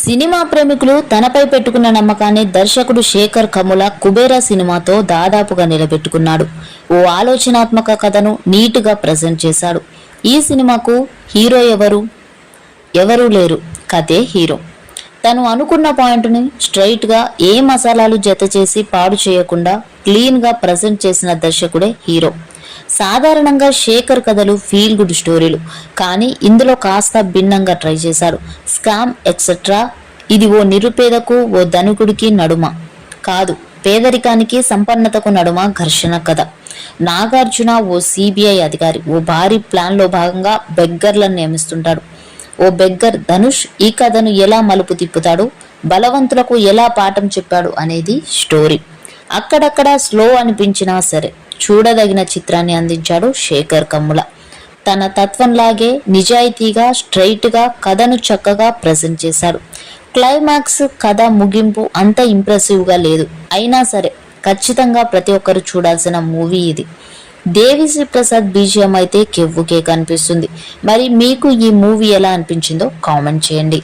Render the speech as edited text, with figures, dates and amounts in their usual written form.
Cinema ప్రేమికులు తనపై పెట్టుకున్న నమ్మకాన్ని దర్శకుడు శేఖర్ కమ్ముల కుబేరా సినిమాతో దాదాపుగా నిలబెట్టుకున్నాడు. ఓ ఆలోచనాత్మక కథను నీటుగా ప్రజెంట్ చేశాడు. ఈ సినిమాకు హీరో ఎవరూ లేరు, కథే హీరో. తను అనుకున్న పాయింట్ని స్ట్రైట్గా ఏ మసాలాలు జత చేసి పాడు చేయకుండా క్లీన్గా ప్రజెంట్ చేసిన దర్శకుడే హీరో. సాధారణంగా శేఖర్ కథలు ఫీల్ గుడ్ స్టోరీలు, కానీ ఇందులో కాస్త భిన్నంగా ట్రై చేశాడు. Scam etcetera. ఇది ఓ నిరుపేదకు ఓ ధనికుడికి నడుమ కాదు, పేదరికానికి సంపన్నతకు నడుమ ఘర్షణ కథ. నాగార్జున ఓ సిబిఐ అధికారి ఓ భారీ ప్లాన్లో భాగంగా బెగ్గర్లను నియమిస్తుంటాడు. ఓ బెగ్గర్ ధనుష్ ఈ కథను ఎలా మలుపు తిప్పుతాడు, బలవంతులకు ఎలా పాఠం చెప్పాడు అనేది స్టోరీ. అక్కడక్కడ స్లో అనిపించినా సరే చూడదగిన చిత్రాన్ని అందించాడు శేఖర్ కమ్ముల. తన తత్వంలాగే నిజాయితీగా స్ట్రైట్గా కథను చక్కగా ప్రజెంట్ చేశాడు. క్లైమాక్స్, కథ ముగింపు అంత ఇంప్రెసివ్గా లేదు, అయినా సరే ఖచ్చితంగా ప్రతి ఒక్కరు చూడాల్సిన మూవీ ఇది. దేవిశ్రీ ప్రసాద్ బీజిఎం అయితే కెవ్వుకే కనిపిస్తుంది. మరి మీకు ఈ మూవీ ఎలా అనిపించిందో కామెంట్ చేయండి.